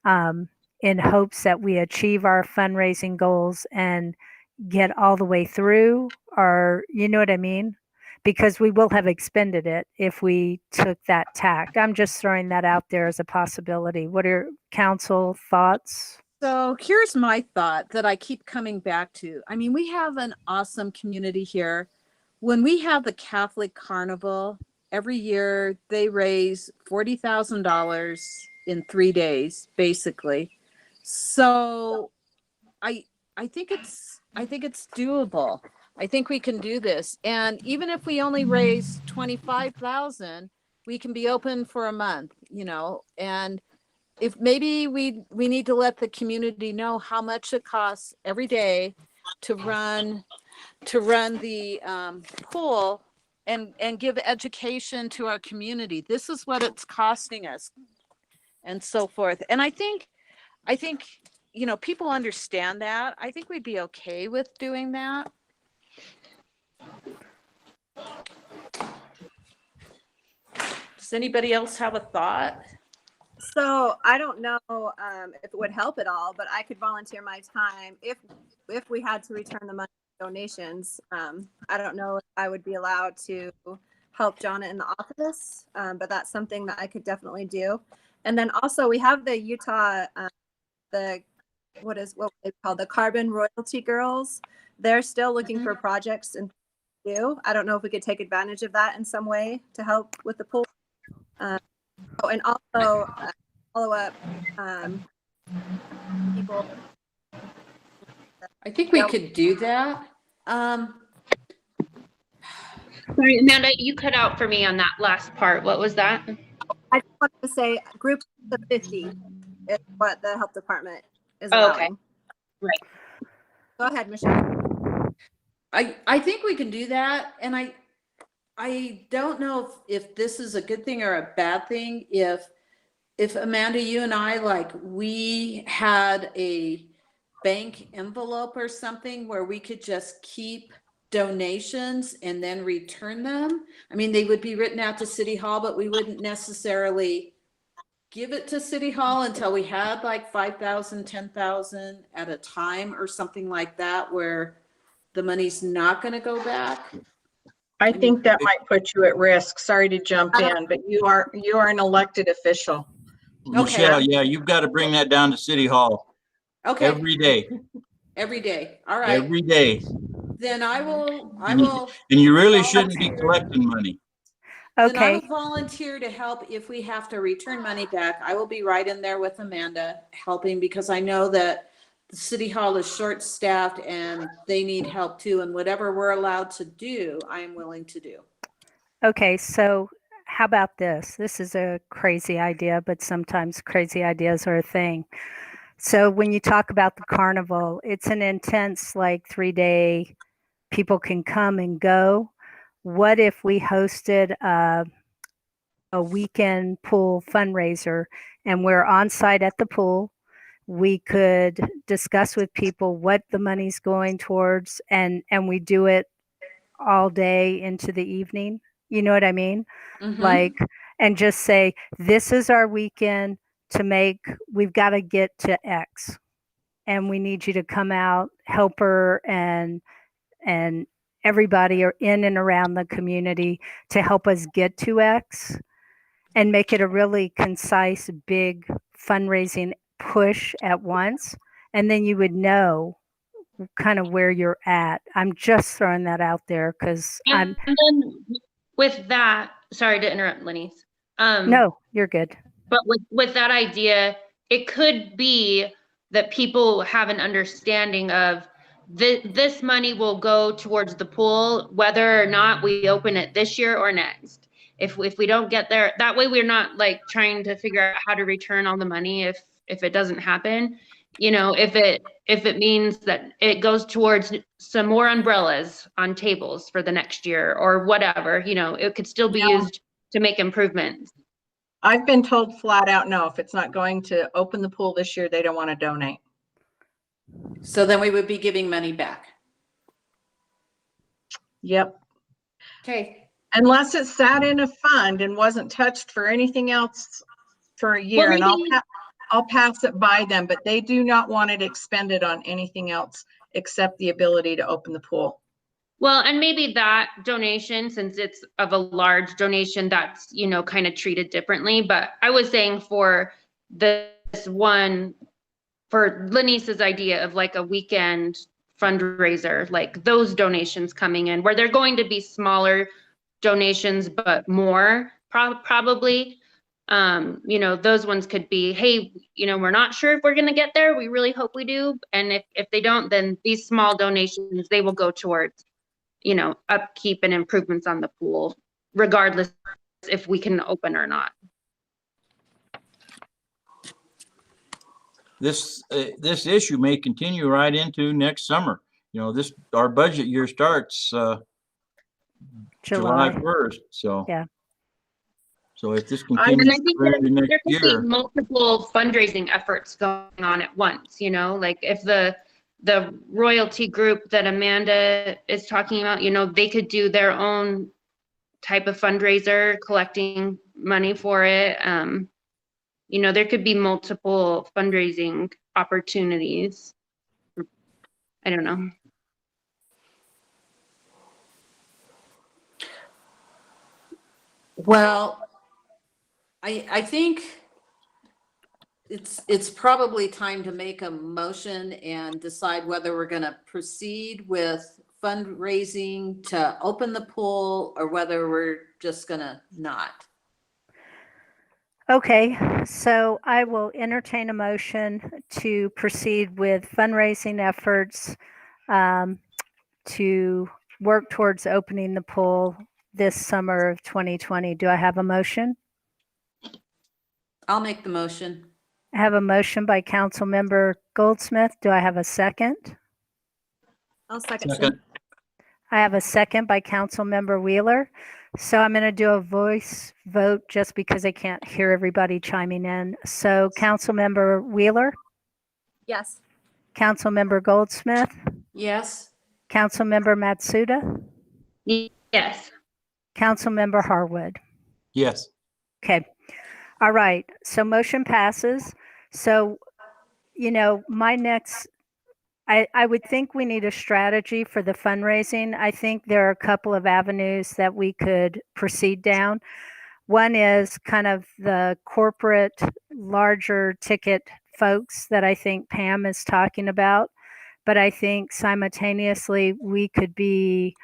in hopes that we achieve our fundraising goals and get all the way through? Or, you know what I mean? Because we will have expended it if we took that tack. I'm just throwing that out there as a possibility. What are council thoughts? So here's my thought that I keep coming back to. I mean, we have an awesome community here. When we have the Catholic Carnival, every year they raise $40,000 in 3 days, basically. So I think it's doable. I think we can do this. And even if we only raise 25,000, we can be open for a month, you know, and if maybe we need to let the community know how much it costs every day to run the pool and give education to our community. This is what it's costing us and so forth. And I think, you know, people understand that. I think we'd be okay with doing that. Does anybody else have a thought? So I don't know if it would help at all, but I could volunteer my time if we had to return the money donations. I don't know if I would be allowed to help Jonna in the office, but that's something that I could definitely do. And then also we have the Utah, what they call the Carbon Royalty Girls. They're still looking for projects and do. I don't know if we could take advantage of that in some way to help with the pool. Oh, and also follow up people. I think we could do that. Sorry, Amanda, you cut out for me on that last part. What was that? I just wanted to say groups of 50 is what the health department is Oh, allowing. okay. Right. Go ahead, Michelle. I think we can do that. And I don't know if this is a good thing or a bad thing. If Amanda, you and I, like, we had a bank envelope or something where we could just keep donations and then return them. I mean, they would be written out to City Hall, but we wouldn't necessarily give it to City Hall until we had like 5,000, 10,000 at a time or something like that, where the money's not going to go back. I think that might put you at risk. Sorry to jump in, but you are an elected official. Michelle, yeah, you've got to bring that down to City Hall Okay. every day, Every day. All right. every day. Then I will. And you really shouldn't be collecting money. Then I Okay, will volunteer to help if we have to return money back. I will be right in there with Amanda helping, because I know that the City Hall is short-staffed and they need help too. And whatever we're allowed to do, I am willing to do. okay, so how about this? This is a crazy idea, but sometimes crazy ideas are a thing. So when you talk about the carnival, it's an intense, like, 3-day, people can come and go. What if we hosted a weekend pool fundraiser and we're on site at the pool? We could discuss with people what the money's going towards, and we do it all day into the evening. You know what I mean? Mhm. Like, and just say, this is our weekend we've got to get to X, and we need you to come out, help her, and everybody are in and around the community to help us get to X, and make it a really concise, big fundraising push at once. And then you would know kind of where you're at. I'm just throwing that out there because And then with that, sorry to interrupt, Lenny. No, you're good. But with that idea, it could be that people have an understanding of this money will go towards the pool, whether or not we open it this year or next. If we don't get there, that way we're not like trying to figure out how to return all the money if it doesn't happen. You know, if it means that it goes towards some more umbrellas on tables for the next year or whatever, you know, it could still be used to make improvements. I've been told flat out, no, if it's not going to open the pool this year, they don't want to donate. So then we would be giving money back. Yep. Okay. Unless it sat in a fund and wasn't touched for anything else for a year, Well, and maybe- I'll pass it by them, but they do not want it expended on anything else except the ability to open the pool. Well, and maybe that donation, since it's of a large donation, that's, you know, kind of treated differently. But I was saying for this one, for Lenice's idea of like a weekend fundraiser, like those donations coming in, where they're going to be smaller donations, but more probably. You know, those ones could be, hey, you know, we're not sure if we're going to get there. We really hope we do. And if they don't, then these small donations, they will go towards, you know, upkeep and improvements on the pool, regardless if we can open or not. this issue may continue right into next summer. You know, our budget year starts, July July. 1st, so. Yeah. So if this And continues I think into next there could be year, multiple fundraising efforts going on at once, you know, like if the royalty group that Amanda is talking about, you know, they could do their own type of fundraiser, collecting money for it. You know, there could be multiple fundraising opportunities. I don't know. Well, I think it's probably time to make a motion and decide whether we're gonna proceed with fundraising to open the pool or whether we're just gonna not. Okay, so I will entertain a motion to proceed with fundraising efforts to work towards opening the pool this summer of 2020. Do I have a motion? I'll make the motion. I have a motion by Councilmember Goldsmith. Do I have a second? I'll second. second, I have a second by Councilmember Wheeler. So I'm going to do a voice vote just because I can't hear everybody chiming in. So Councilmember Wheeler, Yes. Councilmember Goldsmith, Yes? Councilmember Matsuda, Yes. Councilmember Harwood. yes. Okay. All right. So motion passes. So, you know, my next, I would think we need a strategy for the fundraising. I think there are a couple of avenues that we could proceed down. One is kind of the corporate, larger ticket folks that I think Pam is talking about. But I think simultaneously we could be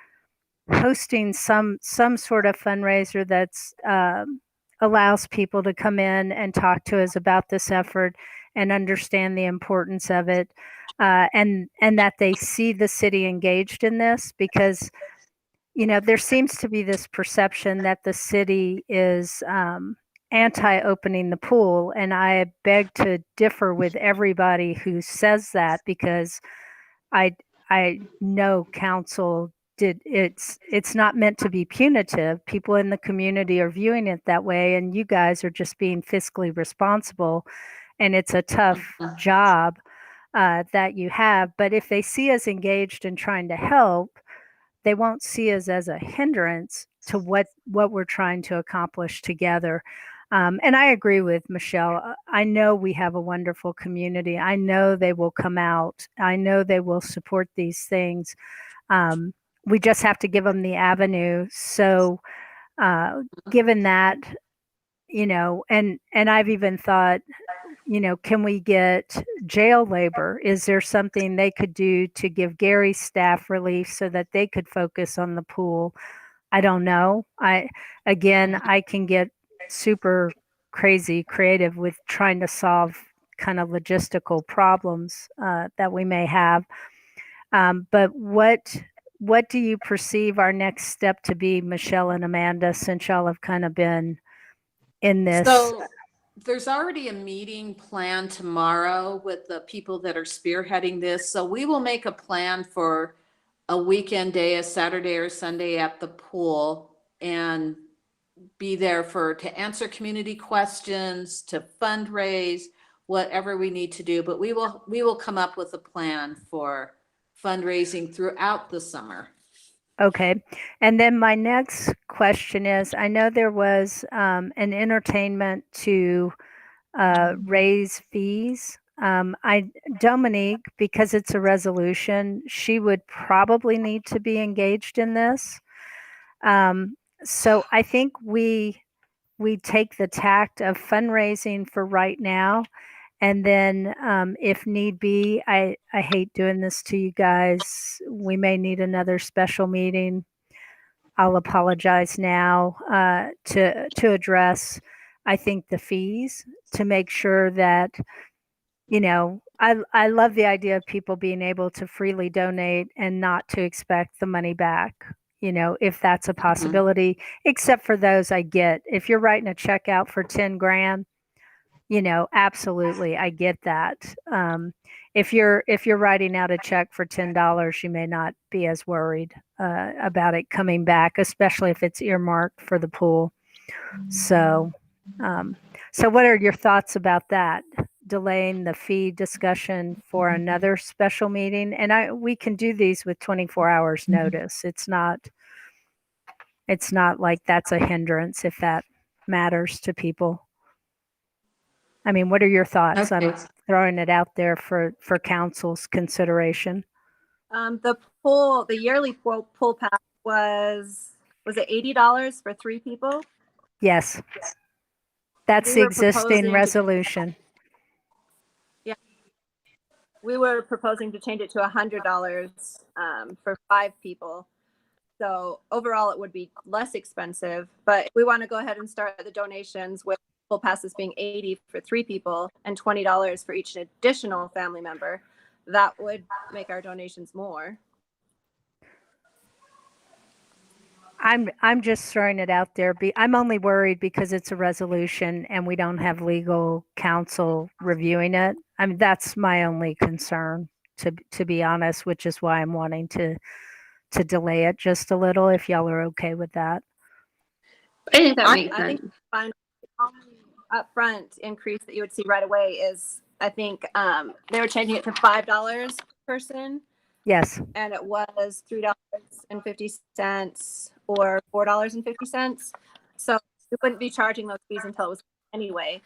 hosting some sort of fundraiser that's allows people to come in and talk to us about this effort and understand the importance of it, and that they see the city engaged in this, because you know there seems to be this perception that the city is anti-opening the pool, and I beg to differ with everybody who says that, because I know council it's not meant to be punitive. People in the community are viewing it that way, and you guys are just being fiscally responsible, and it's a tough job that you have. But if they see us engaged in trying to help, they won't see us as a hindrance to what we're trying to accomplish together. And I agree with Michelle. I know we have a wonderful community. I know they will come out. I know they will support these things. We just have to give them the avenue. So given that, you know, and I've even thought, you know, can we get jail labor? Is there something they could do to give Gary's staff relief so that they could focus on the pool? I don't know. I can get super crazy creative with trying to solve kind of logistical problems that we may have. But what do you perceive our next step to be, Michelle and Amanda, since y'all have kind of been in this? So there's already a meeting planned tomorrow with the people that are spearheading this. So we will make a plan for a weekend day, a Saturday or Sunday at the pool, and be there to answer community questions, to fundraise, whatever we need to do. But we will come up with a plan for fundraising throughout the summer. Okay. And then my next question is, I know there was an entertainment to raise fees. Dominique, because it's a resolution, she would probably need to be engaged in this. So I think we take the tact of fundraising for right now. And then if need be, I hate doing this to you guys. We may need another special meeting. I'll apologize now to address, I think, the fees, to make sure that, you know, I love the idea of people being able to freely donate and not to expect the money back, you know, if that's a possibility, except for those I get. If you're writing a check out for 10 grand, absolutely, I get that. If you're writing out a check for $10, you may not be as worried about it coming back, especially if it's earmarked for the pool. So, so what are your thoughts about that? Delaying the fee discussion for another special meeting, and we can do these with 24 hours notice. It's not like that's a hindrance if that matters to people. I mean, what are your thoughts? Okay. I'm throwing it out there for council's consideration. The yearly pool pass was it $80 for 3 people? Yes. That's We the were existing proposing to- resolution. We were proposing to change it to $100 for 5 people. So overall, it would be less expensive. But we want to go ahead and start the donations with full passes being $80 for 3 people and $20 for each additional family member. That would make our donations more. I'm just throwing it out there. I'm only worried because it's a resolution and we don't have legal counsel reviewing it. I mean, that's my only concern, to be honest, which is why I'm wanting to delay it just a little, if y'all are okay with that. I think that makes I think sense. the upfront increase that you would see right away is, I think they were changing it to $5 per person, Yes. and it was $3.50 or $4.50. So we wouldn't be charging those fees until it was anyway.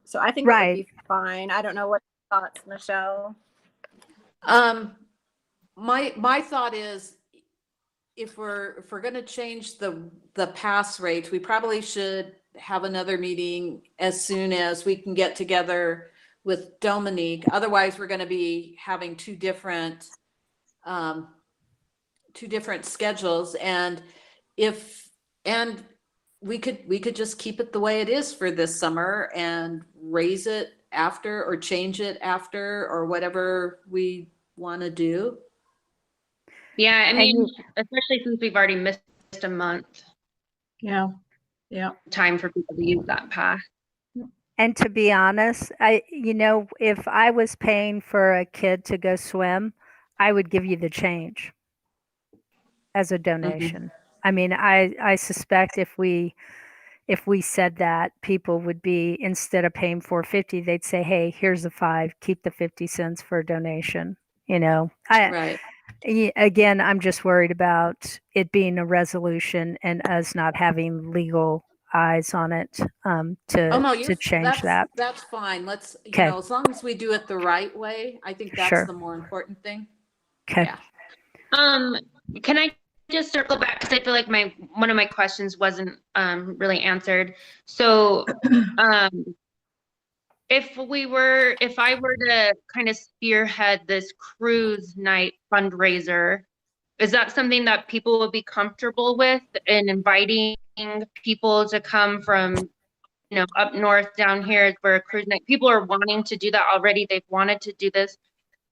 So I think that would be fine. I don't know what thoughts, Michelle. My thought is, if we're going to change the pass rate, we probably should have another meeting as soon as we can get together with Dominique. Otherwise, we're going to be having two different schedules, and we could just keep it the way it is for this summer and raise it after, or change it after, or whatever we want to do. Yeah, I mean, especially since we've already missed a month, Yeah. time for people to use that pass. And to be honest, if I was paying for a kid to go swim, I would give you the change as a donation. I mean, I suspect if we said that, people would be, instead of paying $4.50, they'd say, hey, here's the 5, keep the 50 cents for a donation. Right. Again, I'm just worried about it being a resolution and us not having legal eyes on it to change that. That's fine. Let's, Okay. as long as we do it the right way, I think that's Sure. the more important thing. Okay. Yeah. Can I just circle back, because I feel like one of my questions wasn't really answered. So if I were to kind of spearhead this cruise night fundraiser, is that something that people would be comfortable with, in inviting people to come from, up north down here for a cruise night? People are wanting to do that already. They've wanted to do this.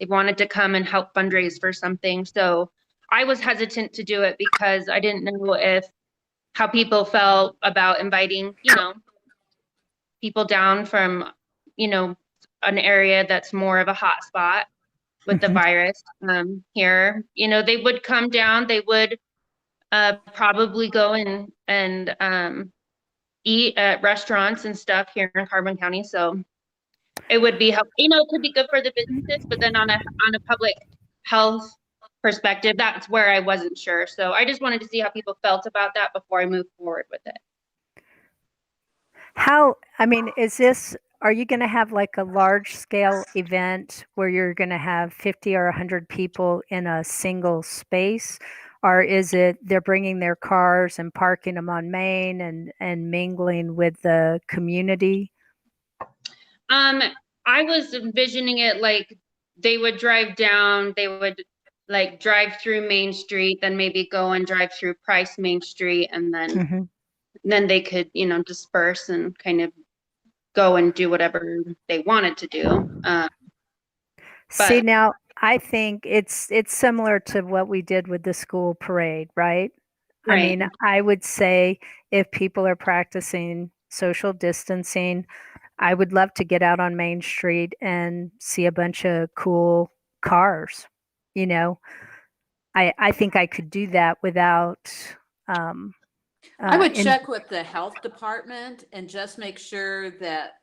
They've wanted to come and help fundraise for something. So I was hesitant to do it because I didn't know how people felt about inviting, people down from, an area that's more of a hot spot with the virus here. They would come down, they would probably go and eat at restaurants and stuff here in Carbon County. So it would be helpful. It could be good for the businesses, but then on a public health perspective, that's where I wasn't sure. So I just wanted to see how people felt about that before I moved forward with it. Are you going to have like a large scale event where you're going to have 50 or 100 people in a single space? Or is it they're bringing their cars and parking them on Main and mingling with the community? I was envisioning it like they would drive down, they would like drive through Main Street, then maybe go and drive through Price Main Street, and then they could, disperse and kind of go and do whatever they wanted to do. See, now I think it's similar to what we did with the school parade, right? I mean, I would say if people are practicing social distancing, I would love to get out on Main Street and see a bunch of cool cars. You know, I think I could do that without. I would in- check with the health department and just make sure that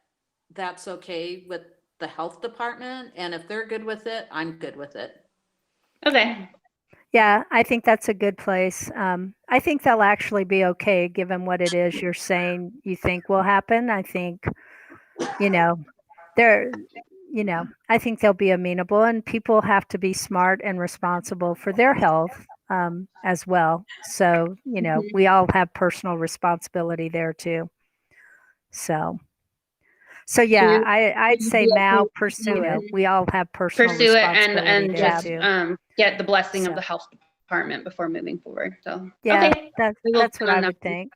that's okay with the health department. And if they're good with it, I'm good with it. Okay. Yeah, I think that's a good place. I think they'll actually be okay given what it is you're saying you think will happen. I think, you know, I think they'll be amenable, and people have to be smart and responsible for their health as well. So, we all have personal responsibility there too. So yeah, you- I'd say Mal, pursue it. We all have personal Pursue it responsibility and there just too. get the blessing So. of the health department before moving forward. So, Yeah, okay. We will that's what do I enough. would think.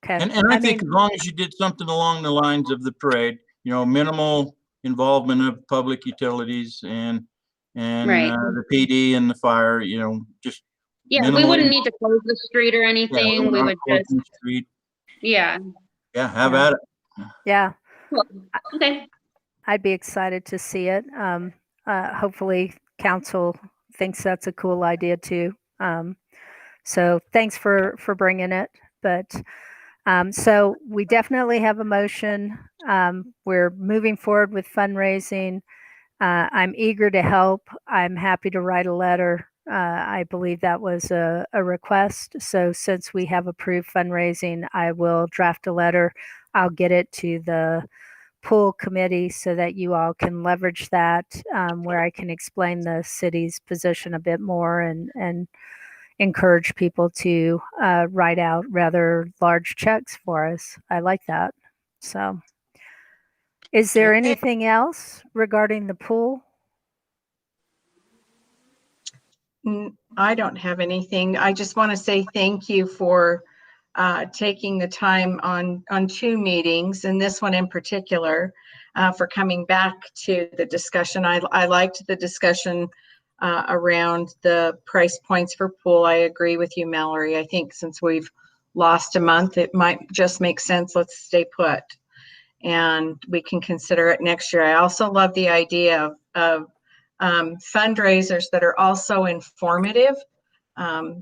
Okay. And I think as long as you did something along the lines of the parade, minimal involvement of public utilities and Right. the PD and the fire, just Yeah, we minimal wouldn't need to close the street or anything. We not would closing just, the street. yeah. Have Yeah. at it. Yeah, Cool. Okay. I'd be excited to see it. Hopefully council thinks that's a cool idea too. So thanks for bringing it. But so we definitely have a motion. We're moving forward with fundraising. I'm eager to help. I'm happy to write a letter. I believe that was a request. So since we have approved fundraising, I will draft a letter. I'll get it to the pool committee so that you all can leverage that, where I can explain the city's position a bit more and encourage people to write out rather large checks for us. I like that. So is there anything else regarding the pool? I don't have anything. I just want to say thank you for taking the time on 2 meetings, and this one in particular, for coming back to the discussion. I liked the discussion around the price points for pool. I agree with you, Mallory. I think since we've lost a month, it might just make sense. Let's stay put, and we can consider it next year. I also love the idea of fundraisers that are also informative,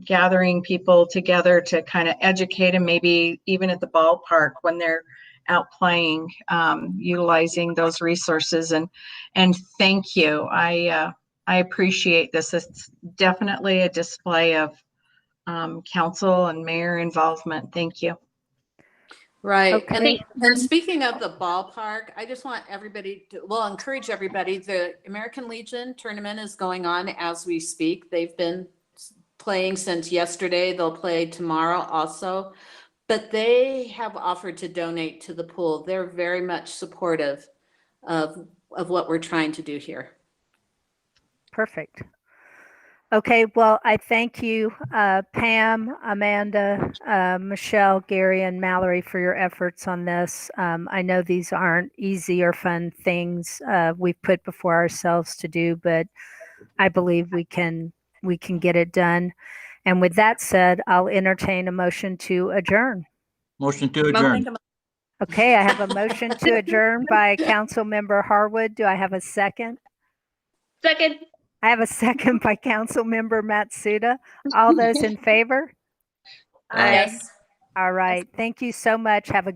gathering people together to kind of educate them, maybe even at the ballpark when they're out playing, utilizing those resources. And thank you. I appreciate this. It's definitely a display of council and mayor involvement. Thank you. Right. Okay. And speaking of the ballpark, I just want everybody to, encourage everybody. The American Legion tournament is going on as we speak. They've been playing since yesterday. They'll play tomorrow also, but they have offered to donate to the pool. They're very much supportive of what we're trying to do here. Perfect. Okay, well, I thank you, Pam, Amanda, Michelle, Gary, and Mallory for your efforts on this. I know these aren't easy or fun things we've put before ourselves to do, but I believe we can get it done. And with that said, I'll entertain a motion to adjourn. Motion to adjourn. Okay, I have a motion to adjourn by Council Member Harwood. Do I have a second? Second. I have a second by Council Member Matsuda. All those in favor? Aye. All right. Thank you so much. Have a good